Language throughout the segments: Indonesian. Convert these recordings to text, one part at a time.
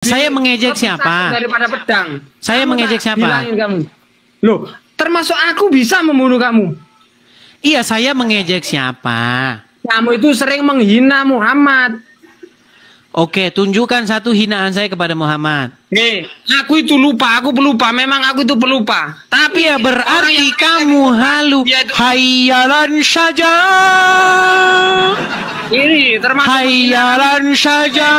Saya mengejek siapa? Daripada pedang. Saya mengejek siapa? Bilangin kamu. Loh, termasuk aku bisa membunuh kamu. Iya, saya mengejek siapa? Kamu itu sering menghina Muhammad. Oke, tunjukkan satu hinaan saya kepada Muhammad. Aku itu lupa, aku pelupa. Memang aku itu pelupa. Tapi ya berarti kamu halu. Hayyalan saja. Ini termasuk hayyalan saja.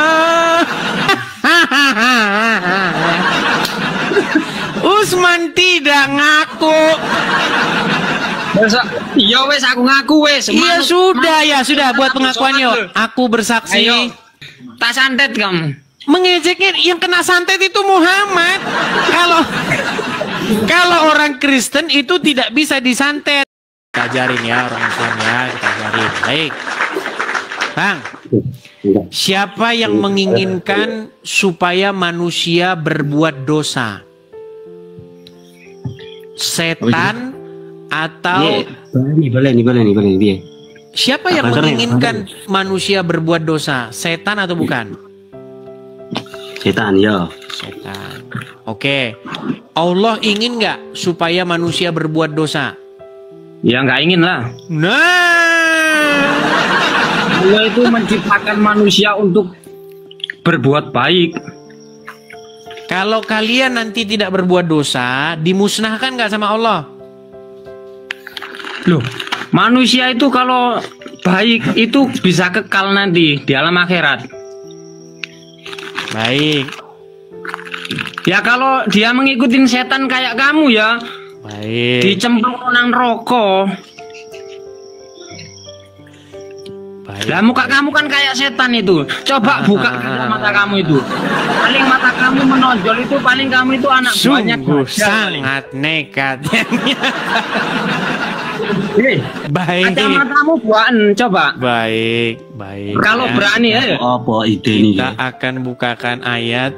Usman tidak ngaku. Iya wes, aku ngaku wes. Iya sudah buat pengakuan yuk. Aku bersaksi. Ayo. Tak santet kamu. Mengejeknya yang kena santet itu Muhammad. Kalau orang Kristen itu tidak bisa disantet. Kita ajarin ya orang Islam ya, kita ajarin. Baik. Bang, siapa yang menginginkan supaya manusia berbuat dosa? Setan atau boleh. Siapa yang menginginkan manusia berbuat dosa? Setan atau bukan? Setan, ya. Setan. Oke. Allah ingin nggak supaya manusia berbuat dosa? Ya nggak ingin lah. Nah, Allah itu menciptakan manusia untuk berbuat baik. Kalau kalian nanti tidak berbuat dosa, dimusnahkan nggak sama Allah? Loh, manusia itu kalau baik itu bisa kekal nanti di alam akhirat. Baik. Ya kalau dia mengikutin setan kayak kamu ya. Baik. Dicemplung nang rokok. Baik. Lah muka kamu kan kayak setan itu. Coba buka mata kamu itu. Paling mata kamu menonjol itu, paling kamu itu anak buahnya. Sungguh sangat nekat. Baik. Kacamatamu buaan, coba. Baik. Kalau berani ya. Apa ide ini? Kita akan bukakan ayat.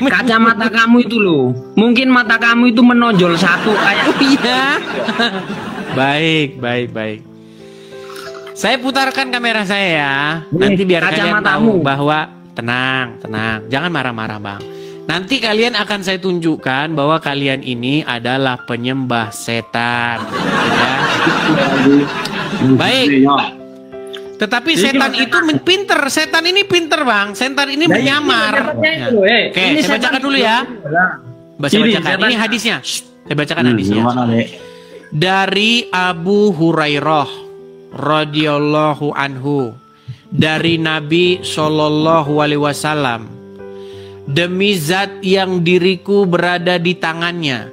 Kacamata kamu itu loh. Mungkin mata kamu itu menonjol satu kayak. Iya. Baik. Saya putarkan kamera saya ya. Nanti biar kalian tahu bahwa tenang. Jangan marah-marah, Bang. Nanti kalian akan saya tunjukkan bahwa kalian ini adalah penyembah setan. Ya. Baik. Tetapi setan itu pinter. Setan ini pinter, Bang. Setan ini menyamar. Ya. Oke, saya bacakan dulu ya. Saya bacakan. Ini hadisnya. Saya bacakan hadisnya. Dari Abu Hurairah radhiyallahu anhu, dari Nabi Shallallahu alaihi wasallam, demi zat yang diriku berada di tangannya,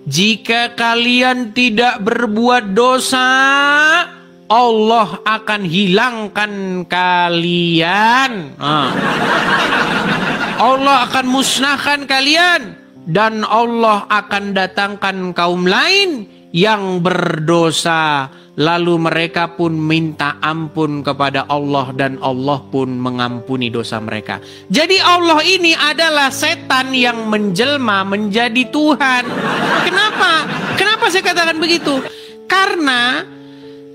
jika kalian tidak berbuat dosa, Allah akan hilangkan kalian. Allah akan musnahkan kalian, dan Allah akan datangkan kaum lain yang berdosa, lalu mereka pun minta ampun kepada Allah dan Allah pun mengampuni dosa mereka. Jadi Allah ini adalah setan yang menjelma menjadi Tuhan. Kenapa saya katakan begitu? Karena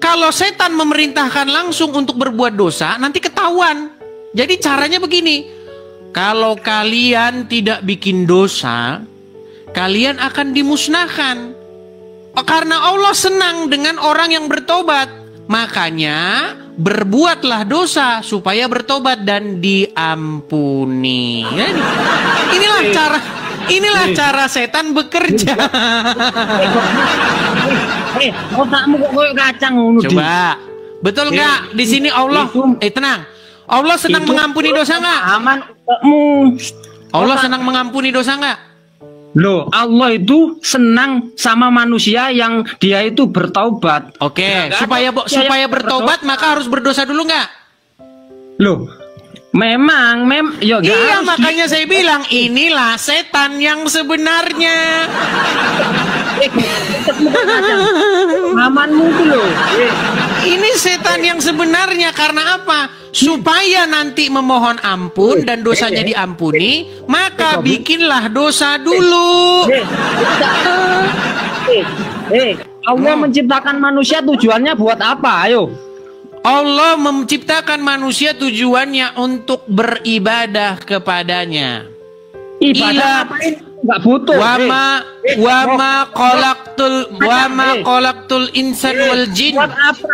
kalau setan memerintahkan langsung untuk berbuat dosa, nanti ketahuan. Jadi caranya begini, kalau kalian tidak bikin dosa, kalian akan dimusnahkan. Karena Allah senang dengan orang yang bertobat, makanya berbuatlah dosa supaya bertobat dan diampuni. Inilah cara setan bekerja. Otakmu kok koyo kacang ngono. Coba, betul nggak di sini Allah? Tenang. Allah senang mengampuni dosa nggak? Aman otakmu. Allah senang mengampuni dosa nggak? Loh, Allah itu senang sama manusia yang dia itu bertaubat. Oke, supaya bertobat maka harus berdosa dulu nggak? Loh, memang ya iya, harus. makanya saya bilang inilah setan yang sebenarnya. Amanmu itu loh. Ini setan yang sebenarnya. Karena apa? Supaya nanti memohon ampun dan dosanya diampuni, maka bikinlah dosa dulu. Allah menciptakan manusia tujuannya buat apa? Ayo. Allah menciptakan manusia tujuannya untuk beribadah kepadanya. Ibadah ngapain? Nggak butuh. Wama kolaktul insan wal jin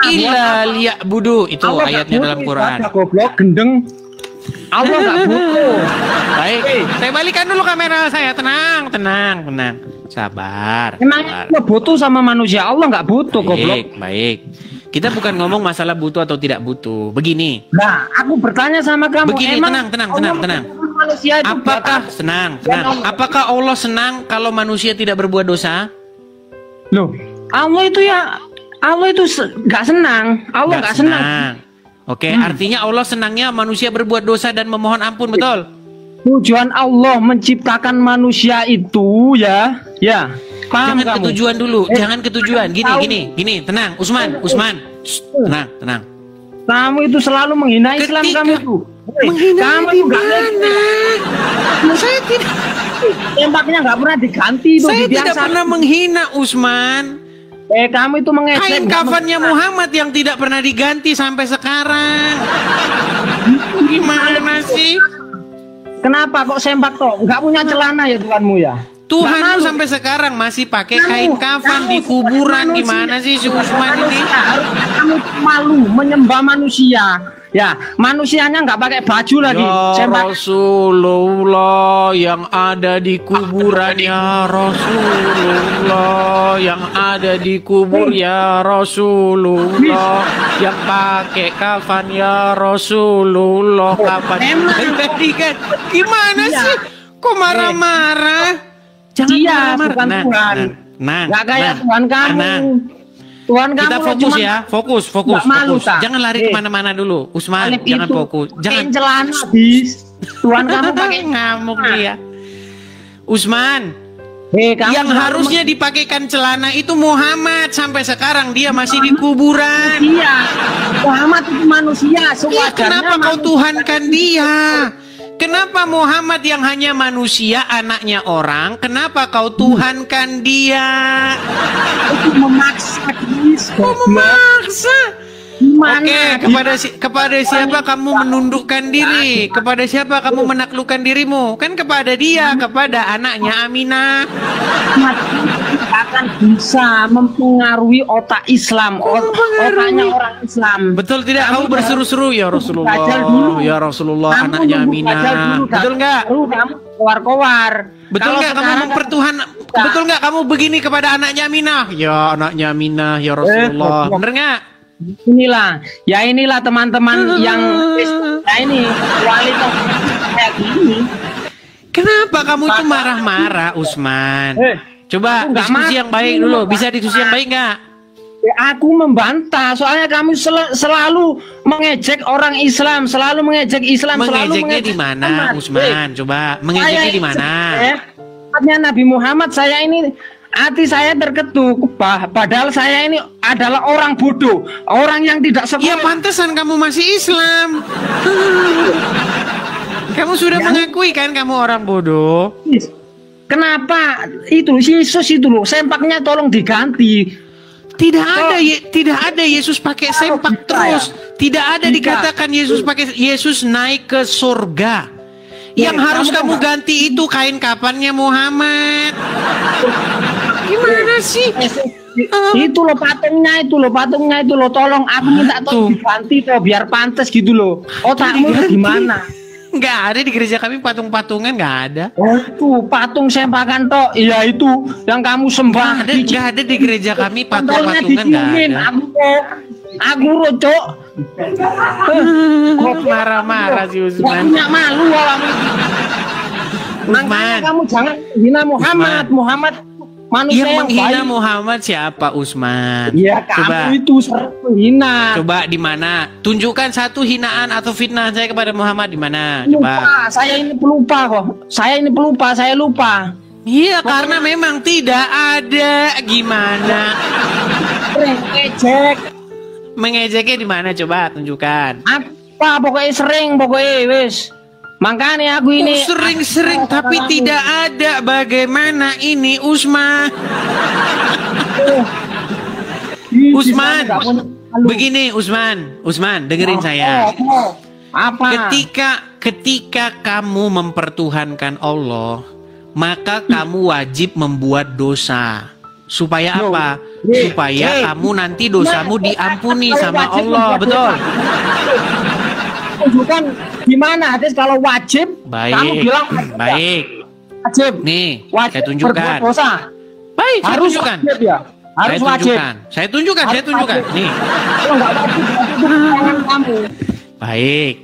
illa liya'budu. Itu Allah ayatnya dalam Quran. Goblok gendeng. Allah nggak butuh. Baik, saya balikan dulu kamera saya. Tenang. Sabar. Emangnya Allah butuh sama manusia? Allah nggak butuh, goblok. Baik. Kita bukan ngomong masalah butuh atau tidak butuh. Begini. Nah, aku bertanya sama kamu. Begini, tenang. Manusia itu Apakah Allah senang kalau manusia tidak berbuat dosa? Loh, Allah itu nggak senang. Allah nggak senang. Oke, artinya Allah senangnya manusia berbuat dosa dan memohon ampun, betul? Tujuan Allah menciptakan manusia itu ya. Paham Jangan kamu? ketujuan dulu, jangan ketujuan. Gini, tenang, Usman. Shh, tenang. Kamu itu selalu menghina Islam, kamu itu. Menghina di mana? Saya tidak. Tembaknya nggak pernah diganti itu. Saya tidak pernah menghina Usman. Kamu itu mengejek. Kain kafannya Muhammad yang tidak pernah diganti sampai sekarang. Gimana sih? Kenapa kok sempak toh? Nggak punya celana ya Tuhanmu ya? Tuhanmu sampai sekarang masih pakai kain kafan di kuburan. Gimana sih si Usman ini? Kamu malu menyembah manusia. Ya, manusianya nggak pakai baju lagi. Ya Rasulullah yang ada di kuburan, ya Rasulullah yang ada di kubur, ya Rasulullah yang pakai kafan, ya Rasulullah kapan digantikan? Gimana sih? Kok marah-marah? Jangan marah-marah. Bukan Tuhan. Nggak kayak Tuhan kamu. Tuhan kita kamu fokus ya, fokus. Malu, jangan lari kemana-mana dulu, Usman. Jangan fokus. Jangan celana bis. Tuhan kamu pakai ngamuk dia. Usman, yang harusnya dipakaikan celana itu Muhammad. Sampai sekarang dia masih di kuburan. Iya, Muhammad itu manusia. Kenapa kau tuhankan dia? Kenapa Muhammad yang hanya manusia, anaknya orang, kenapa kau tuhankan dia? Itu memaksa, memaksa. Oke, kepada siapa kamu menundukkan diri? Kepada siapa kamu menaklukkan dirimu? Kan kepada dia, kepada anaknya Aminah. Akan bisa mempengaruhi otak Islam, otaknya orang Islam. Betul tidak? Kamu berseru-seru, ya Rasulullah, ya Rasulullah, anaknya Aminah. Betul nggak? Kamu keluar-keluar. Betul nggak kamu mempertuhan? Betul nggak kamu begini kepada anaknya Aminah? Ya anaknya Aminah, ya Rasulullah. Bener nggak? Inilah teman-teman yang ini wali kayak gini. Kenapa kamu itu marah-marah, Usman? Coba diskusi yang baik dulu. Bisa diskusi yang baik nggak? Aku membantah, soalnya kamu selalu mengejek orang Islam, selalu mengejek Islam. Mengejeknya di mana, Usman? Coba mengejeknya di mana? Nabi Muhammad, hati saya terketuk. Padahal saya ini adalah orang bodoh, orang yang tidak sekolah. Ya pantesan kamu masih Islam. Kamu sudah mengakui kan kamu orang bodoh. Kenapa itu Yesus itu loh, sempaknya tolong diganti. Tidak ada Yesus pakai sempak terus. Tidak ada dikatakan Yesus naik ke surga. Yang harus kamu ganti itu kain kafannya Muhammad. Gimana sih? Itu loh patungnya itu loh, tolong aku minta tolong diganti toh biar pantas gitu loh. Otakmu gimana? Nggak ada di gereja kami patung-patungan, nggak ada. Oh itu patung sempakan toh, iya itu yang kamu sembah. Nggak ada di gereja kami patung-patungan, nggak ada. Aku rocok. Kok marah-marah sih Usman? Punya malu kamu. Makanya kamu jangan hina Muhammad manusia yang menghina baik. Muhammad siapa, Usman? Ya kamu itu sering menghina. Coba di mana? Tunjukkan satu hinaan atau fitnah saya kepada Muhammad di mana? Coba. Saya ini pelupa kok. Saya lupa. Iya, karena memang tidak ada. Gimana? Mengejeknya di mana? Coba tunjukkan. Apa pokoknya wis. Makanya aku ini sering tapi tidak ada. Bagaimana ini Usman? Usman, Begini Usman, dengerin saya. Apa? Ketika kamu mempertuhankan Allah, maka kamu wajib membuat dosa. Supaya apa? Supaya kamu nanti dosamu diampuni sama Allah, betul? Tunjukkan gimana hadis kalau wajib? Kamu bilang baik. Wajib. Nih, wajib saya tunjukkan. Berbuat dosa. Baik, saya harus tunjukkan. Wajib ya. Harus wajib. Saya tunjukkan. Nih. Kalau nggak wajib, itu tangan kamu. Baik.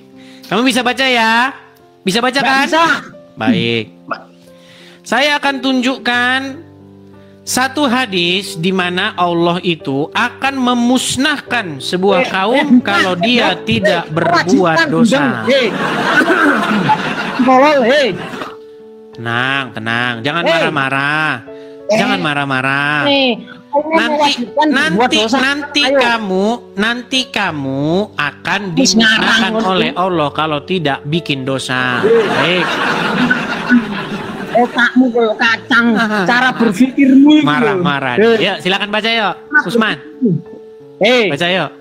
Kamu bisa baca ya? Bisa baca kan? Bisa. Baik. Saya akan tunjukkan satu hadis di mana Allah itu akan memusnahkan sebuah kaum kalau dia tidak berbuat dosa. Tenang, jangan marah-marah. Jangan marah-marah. Nanti kamu akan dimusnahkan oleh Allah kalau tidak bikin dosa. Baik. Otakmu kayak kacang, cara berpikirmu marah-marah. Ya, silakan baca yuk, Usman. Baca yuk.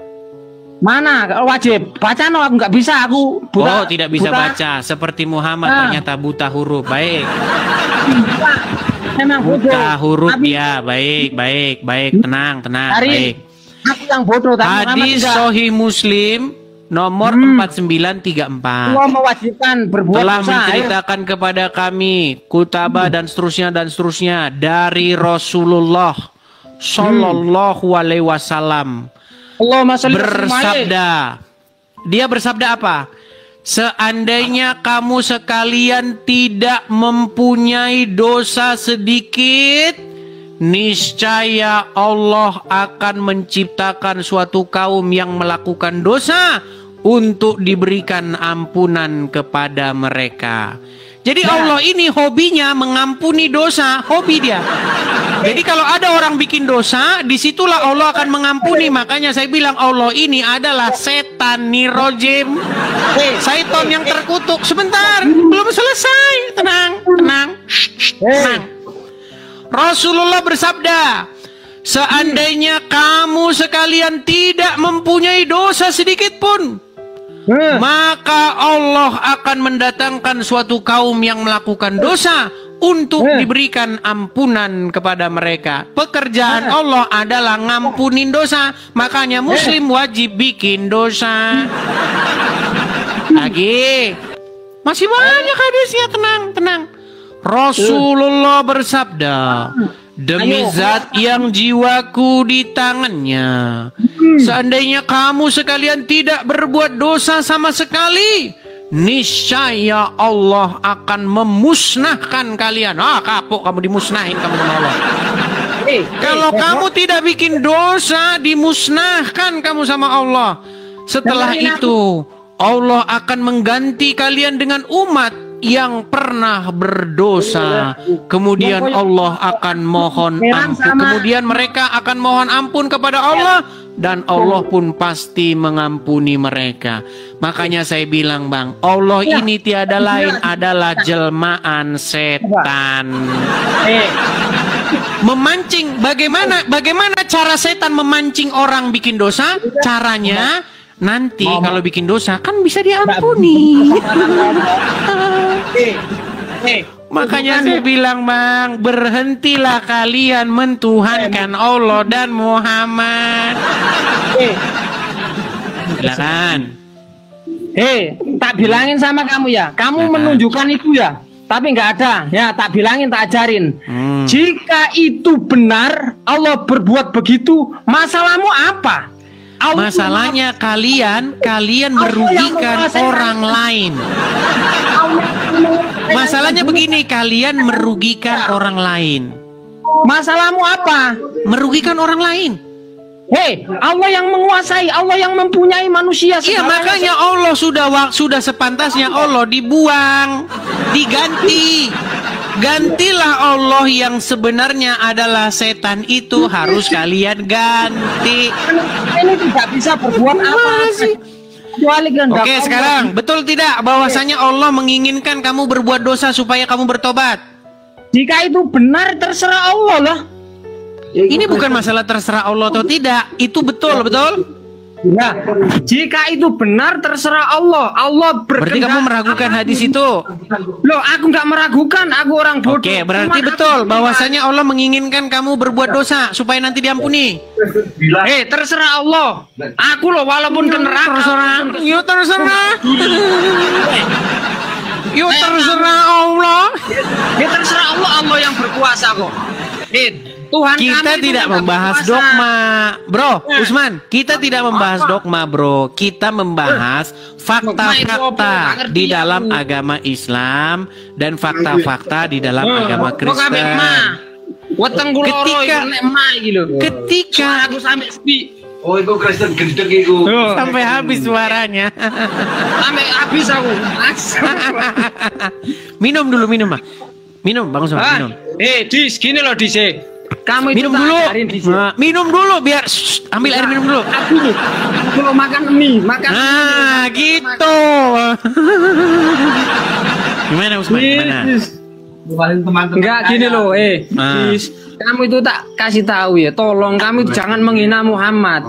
Mana wajib? Baca no, aku nggak bisa, aku buta. Oh, tidak bisa baca. Seperti Muhammad ternyata buta huruf. Baik. Memang buta huruf ya. Baik. Tenang. Baik. Aku yang bodoh. Hadis Sahih Muslim nomor 4934. Allah mewajibkan berbuat telah dosa, menceritakan kepada kami kutabah dan seterusnya dari Rasulullah Shallallahu Alaihi Wasallam bersabda. Dia bersabda apa? Seandainya kamu sekalian tidak mempunyai dosa sedikit, niscaya Allah akan menciptakan suatu kaum yang melakukan dosa untuk diberikan ampunan kepada mereka. Jadi Allah ini hobinya mengampuni dosa, hobi dia. Jadi kalau ada orang bikin dosa, disitulah Allah akan mengampuni. Makanya saya bilang Allah ini adalah setan nirojim, syaitan yang terkutuk. Sebentar, belum selesai. Tenang. Rasulullah bersabda, seandainya kamu sekalian tidak mempunyai dosa sedikit pun, maka Allah akan mendatangkan suatu kaum yang melakukan dosa untuk diberikan ampunan kepada mereka. Pekerjaan Allah adalah ngampunin dosa. Makanya muslim wajib bikin dosa. Lagi masih banyak hadisnya. Tenang. Rasulullah bersabda, demi zat yang jiwaku di tangannya, seandainya kamu sekalian tidak berbuat dosa sama sekali, niscaya Allah akan memusnahkan kalian. Kapok kamu, dimusnahin kamu sama Allah. Kalau kamu tidak bikin dosa, dimusnahkan kamu sama Allah. Setelah itu Allah akan mengganti kalian dengan umat yang pernah berdosa. Kemudian Allah akan mohon ampun. Kemudian mereka akan mohon ampun kepada Allah, dan Allah pun pasti mengampuni mereka. Makanya saya bilang, Bang, Allah ini tiada lain adalah jelmaan setan. Memancing. Bagaimana cara setan memancing orang bikin dosa? Caranya nanti kalau bikin dosa kan bisa diampuni. Makanya saya bilang, Bang, berhentilah kalian mentuhankan Allah dan Muhammad. Silakan. Tak bilangin sama kamu ya. Kamu menunjukkan itu ya, tapi nggak ada. Ya, tak bilangin, tak ajarin. Jika itu benar, Allah berbuat begitu, masalahmu apa? Masalahnya kalian merugikan orang lain. Masalahnya begini, kalian merugikan orang lain. Masalahmu apa? Merugikan orang lain. Allah yang menguasai, Allah yang mempunyai manusia. Iya, makanya Allah sudah sepantasnya Allah dibuang, diganti. Gantilah Allah yang sebenarnya adalah setan itu, harus kalian ganti. Ini tidak bisa berbuat apa sih. Oke, sekarang betul tidak bahwasanya Allah menginginkan kamu berbuat dosa supaya kamu bertobat? Jika itu benar, terserah Allah lah. Ini bukan masalah terserah Allah atau tidak, itu betul. Ya, jika itu benar terserah Allah. Allah Berarti kamu meragukan hadis itu. Loh, aku nggak meragukan. Aku orang bodoh. Oke, berarti Cuman betul aku bahwasanya Allah menginginkan kamu berbuat dosa supaya nanti diampuni. terserah Allah. Aku loh walaupun ke neraka. Terserah. Yuk terserah. Yuk terserah Allah. Ya terserah Allah. Allah yang berkuasa kok. Tuhan Kita kami tidak itu membahas berkuasa. dogma, bro. Usman, kita tidak membahas dogma, bro. Kita membahas fakta-fakta di dalam agama Islam dan fakta-fakta di dalam agama Kristen. Ketika aku sampai sepi. Oh, itu Kristen gendeng itu. sampai habis suaranya. Sampai habis aku. Minum dulu, minum, Mak. Minum, Bang Usman, minum. Dis, gini loh Dis. Kamu itu Minum tak dulu. ajarin, Dis. Nah, minum dulu biar ambil air minum dulu. Aku nih, kalau makan mie, makan Nah, gitu. Gimana Usman? Gimana? Enggak gini loh, Nah. Dis. Kamu itu tak kasih tahu ya, tolong kamu itu jangan menghina Muhammad.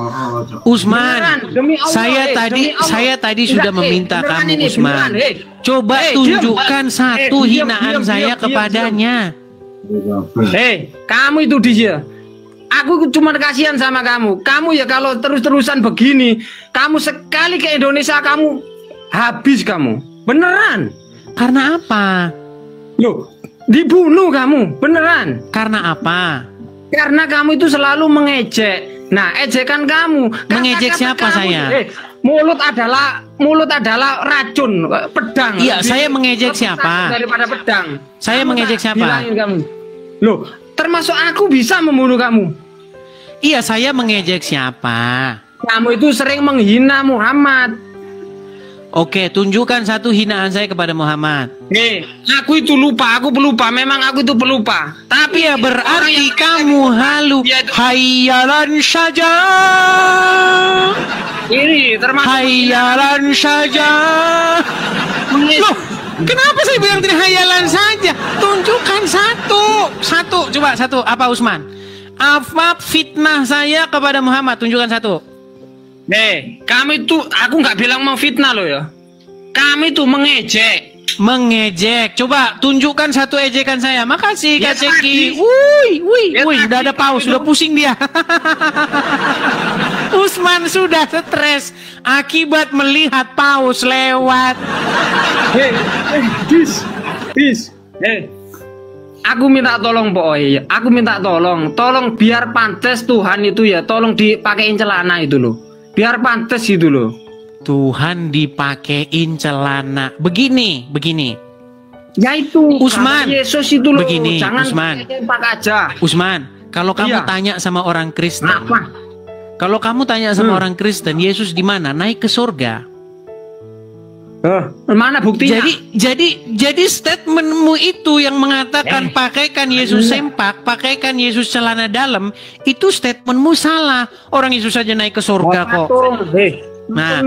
Usman, Beneran, demi Allah, demi Allah. saya tadi sudah Enggak, meminta beneran kamu ini, Usman. beneran, Coba diam. tunjukkan satu diam, hinaan diam, saya diam, kepadanya. Kamu itu dia. Aku cuma kasihan sama kamu. Kamu ya kalau terus-terusan begini, kamu sekali ke Indonesia kamu habis kamu. Beneran. Karena apa? Loh, dibunuh kamu. Beneran. Karena apa? Karena kamu itu selalu mengejek. Nah, ejekan kamu. Mengejek Kata-kata siapa kamu, saya? Mulut adalah racun, pedang. Iya, saya mengejek siapa? Daripada pedang. Saya Kamu mengejek tak siapa? bilangin kamu. Loh, termasuk aku bisa membunuh kamu. Iya, saya mengejek siapa? Kamu itu sering menghina Muhammad. Oke, tunjukkan satu hinaan saya kepada Muhammad. Aku itu lupa, aku pelupa. Memang aku itu pelupa. Tapi Ya berarti orang yang- kamu halu. Dia itu- Hayalan saja. Ini termasuk Hayalan saja. Loh, kenapa saya bilang tidak hayalan saja? Tunjukkan satu. Coba satu. Apa Usman? Apa fitnah saya kepada Muhammad? Tunjukkan satu. Kami itu, aku nggak bilang memfitnah loh ya. Kami itu mengejek. Mengejek. Coba tunjukkan satu ejekan saya. Makasih Ya, Kak Ceki. tadi. Wih, Ya, udah ada tadi paus, kamu sudah itu- pusing dia. Usman sudah stres akibat melihat paus lewat. Dis. Aku minta tolong boy. Aku minta tolong biar pantas Tuhan itu ya, tolong dipakein celana itu loh. Biar pantas itu loh. Tuhan dipakein celana. Begini. Ya itu. Usman, karena Yesus itu loh. begini, Jangan Usman. pak aja. Usman, kalau kamu Iya. tanya sama orang Kristen, Apa? kalau kamu tanya sama orang Kristen, Yesus di mana? Naik ke surga. Mana buktinya? Jadi statementmu itu yang mengatakan pakaikan Yesus sempak, pakaikan Yesus celana dalam, itu statementmu salah. Orang Yesus saja naik ke surga kok. Nah,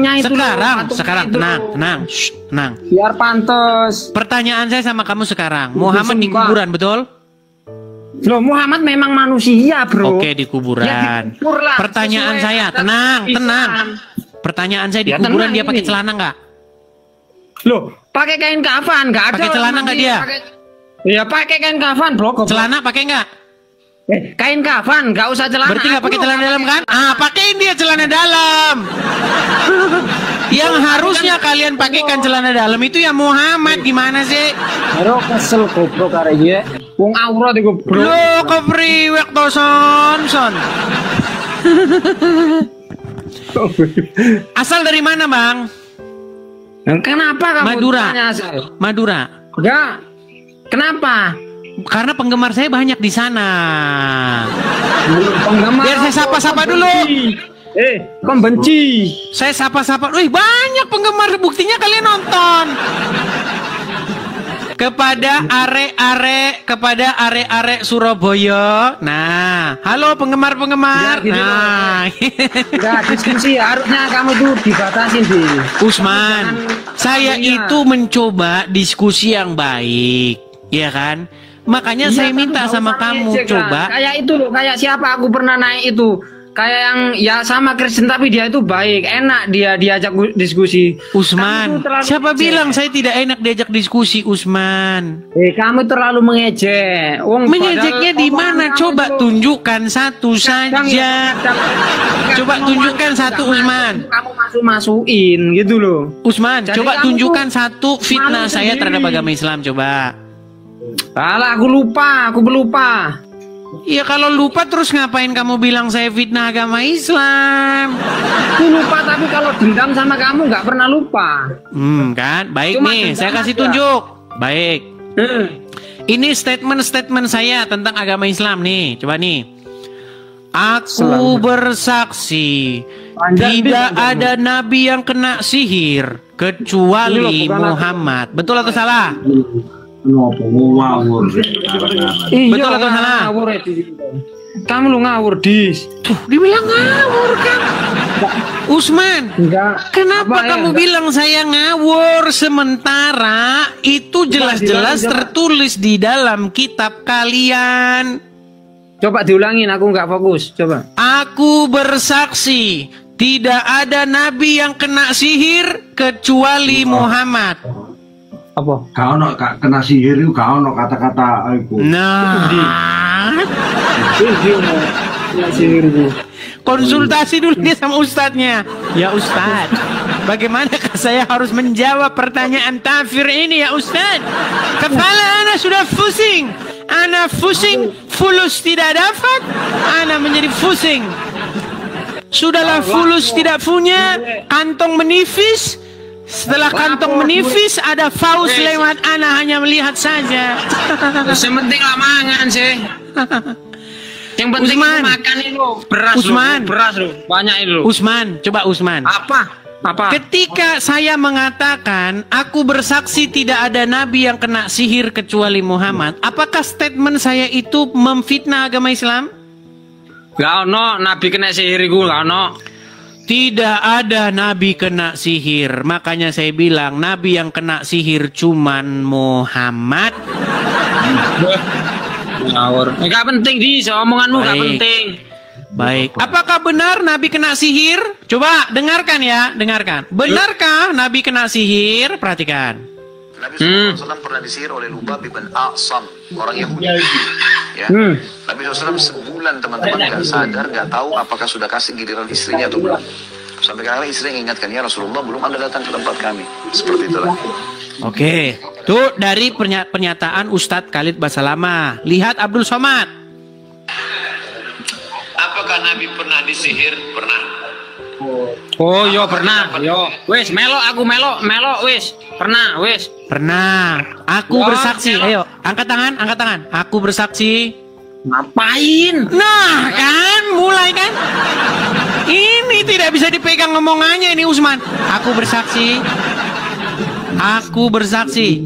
sekarang tenang. Shh, tenang. Biar pantas. Pertanyaan saya sama kamu sekarang, Muhammad di kuburan, betul? Loh, Muhammad memang manusia, bro. Oke, di kuburan. Ya, dikubur lah, Pertanyaan sesuai saya, adat tenang. Islam. Pertanyaan saya di Ya, kuburan tenang dia pakai ini. celana nggak? Loh, pakai kain kafan, nggak ada. Pakai orang celana mati nggak dia? Ya pakai kain kafan, bro. Goblok. Celana pakai nggak? Kain kafan, nggak usah celana. Berarti nggak Aku pakai loh, celana dalam kan? Pakein dia celana dalam. Yang harusnya kalian pakaikan celana dalam itu ya Muhammad, gimana sih? Bro, kesel goblok karenya. Wong aurat iku, bro. Lo kepriwek to son. Asal dari mana, Bang? Nah, kenapa kamu Madura. tanya saya? Madura. Enggak. Kenapa? Karena penggemar saya banyak di sana. Penggemar Biar saya sapa-sapa dulu. Kau benci. Saya sapa-sapa. Wih, banyak penggemar, buktinya kalian nonton. Kepada are-are Surabaya. Nah, halo penggemar-penggemar. Ya, gitu Nah, Enggak, diskusi harusnya kamu tuh dibatasin sih. Usman, saya Iya. itu mencoba diskusi yang baik, ya kan? Makanya Iya, saya tapi minta nggak sama usah kamu ngejek, coba. kan. Kayak itu loh, kayak siapa aku pernah naik itu. kayak yang ya sama Kristen tapi dia itu baik, enak dia diajak diskusi. Usman, siapa bilang saya tidak enak diajak diskusi, Usman? Kamu terlalu mengejek. Mengejeknya di mana? Coba tunjukkan satu saja. Coba tunjukkan satu, Usman. Kamu masukin gitu loh. Usman, Jadi coba tunjukkan satu fitnah saya terhadap agama Islam, coba. Alah, aku lupa. Iya, kalau lupa terus ngapain kamu bilang saya fitnah agama Islam? Aku lupa, tapi kalau dendam sama kamu nggak pernah lupa. Kan? Baik Cuma nih, saya dendam kasih aja. tunjuk. Baik. Ini statement-statement saya tentang agama Islam nih. Coba nih. Aku bersaksi tidak ada nabi yang kena sihir kecuali Muhammad. Betul atau salah? Betul atau salah? Ngawur, kamu lu ngawur, Dis. Tuh, dibilang ngawur kan? Usman, Enggak. kenapa Apa, kamu enggak? bilang saya ngawur sementara itu jelas-jelas tertulis di dalam kitab kalian? Coba diulangin, aku nggak fokus. Coba. Aku bersaksi tidak ada nabi yang kena sihir kecuali Muhammad. Apa? Kau no kena sihir itu kau no kata-kata aku. Nah, konsultasi dulu dia sama ustadznya. Ya ustadz, bagaimanakah saya harus menjawab pertanyaan kafir ini ya ustadz? Kepala ana sudah pusing. Ana pusing, fulus tidak dapat. Ana menjadi pusing. Sudahlah fulus tidak punya, kantong menipis. Setelah kantong menipis ada faus lewat, ana hanya melihat saja. Yang penting lamangan sih. Yang penting Usman. makan itu beras Usman. beras lo, banyak itu. Usman, coba Usman. Apa? Ketika saya mengatakan aku bersaksi tidak ada nabi yang kena sihir kecuali Muhammad, apakah statement saya itu memfitnah agama Islam? Gak ono nabi kena sihir iku, gak ono. Tidak ada nabi kena sihir. Makanya saya bilang nabi yang kena sihir cuman Muhammad. Ngawur. Gak penting di omonganmu, gak Baik. penting. Baik. Apakah benar nabi kena sihir? Coba dengarkan ya, dengarkan. Benarkah nabi kena sihir? Perhatikan. Nabi SAW pernah disihir oleh Lubab bin A'sam, orang Yahudi. Ya. Nabi SAW sebulan teman-teman nggak sadar, nggak tahu apakah sudah kasih giliran istrinya atau belum. Sampai kadang istri ingatkan, ya Rasulullah belum Anda datang ke tempat kami. Seperti itulah. Oke. Tuh dari pernyataan Ustadz Khalid Basalamah. Lihat Abdul Somad. Apakah Nabi pernah disihir? Pernah. Oh, yo pernah. Yo. Wis melo aku melo wis. Pernah, wis. Pernah. Aku Wah, bersaksi. ya. Ayo, angkat tangan, angkat tangan. Aku bersaksi. Ngapain? Nah, kan mulai kan? Ini tidak bisa dipegang ngomongannya ini Usman. Aku bersaksi. Aku bersaksi.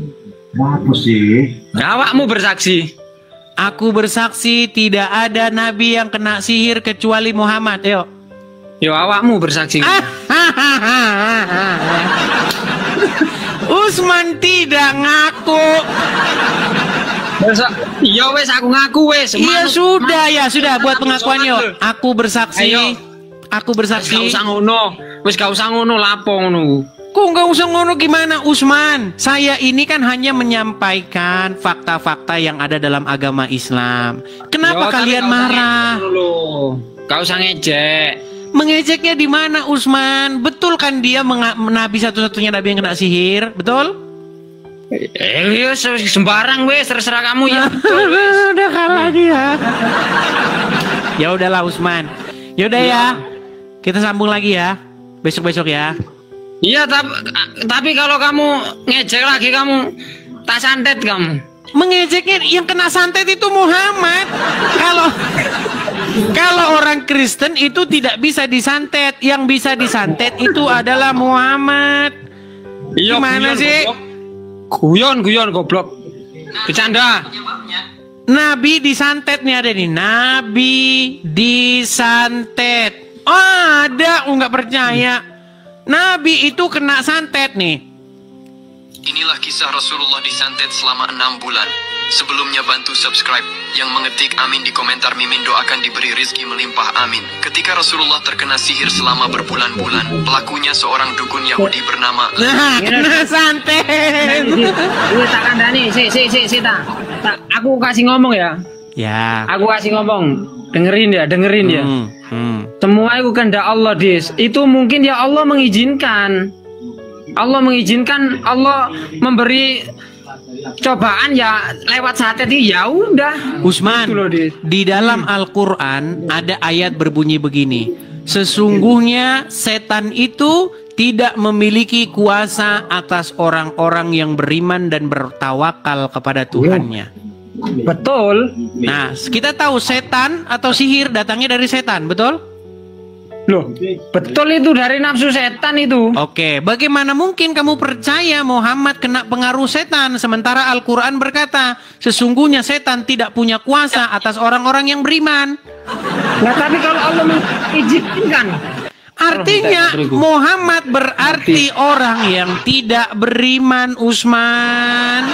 Apa sih? Awakmu bersaksi. Aku bersaksi tidak ada nabi yang kena sihir kecuali Muhammad. Ayo. Yo awakmu bersaksi. Usman tidak ngaku. Iya wes aku ngaku wes. Iya sudah ya sudah buat pengakuan yuk. Aku bersaksi. Ayo. Aku Gak bersaksi. usah ngono. Wes gak usah ngono lapo ngono. Kok nggak usah ngono gimana Usman? Saya ini kan hanya menyampaikan fakta-fakta yang ada dalam agama Islam. Kenapa Yo, tapi kalian gak usah marah? ngejek dulu. Gak usah ngejek. Mengejeknya di mana Usman? Betul kan dia nabi satu-satunya nabi yang kena sihir? Betul? Iya sembarang wes terserah kamu ya. Udah kalah dia. Ya udahlah Usman. Ya udah ya. Kita sambung lagi ya. Besok-besok ya. Iya tapi kalau kamu ngejek lagi kamu tak santet kamu. Mengejeknya yang kena santet itu Muhammad. Kalau orang Kristen itu tidak bisa disantet. Yang bisa disantet itu adalah Muhammad. Iya, Gimana sih? Guyon goblok. Bercanda. Nabi disantet nih ada nih. Nabi disantet. Oh, ada, nggak percaya. Nabi itu kena santet nih. Inilah kisah Rasulullah disantet selama 6 bulan. Sebelumnya bantu subscribe. Yang mengetik amin di komentar Mimin doakan diberi rizki melimpah amin. Ketika Rasulullah terkena sihir selama berbulan-bulan, pelakunya seorang dukun Yahudi bernama Santai. Gue tak kandani, tak. Aku kasih ngomong ya. Ya. Aku kasih ngomong. Dengerin ya. Semua itu kehendak Allah, Dis. Itu mungkin ya Allah mengizinkan. Allah memberi cobaan ya lewat saat itu ya udah. Usman, Gitu loh, Dis. di dalam Al-Quran ada ayat berbunyi begini. Sesungguhnya setan itu tidak memiliki kuasa atas orang-orang yang beriman dan bertawakal kepada Tuhannya. Betul. Nah, kita tahu setan atau sihir datangnya dari setan, betul? Loh, betul itu dari nafsu setan itu. Oke, bagaimana mungkin kamu percaya Muhammad kena pengaruh setan sementara Al-Quran berkata sesungguhnya setan tidak punya kuasa atas orang-orang yang beriman. Nah, tapi kalau Allah mengizinkan, Artinya Muhammad berarti orang yang tidak beriman, Usman.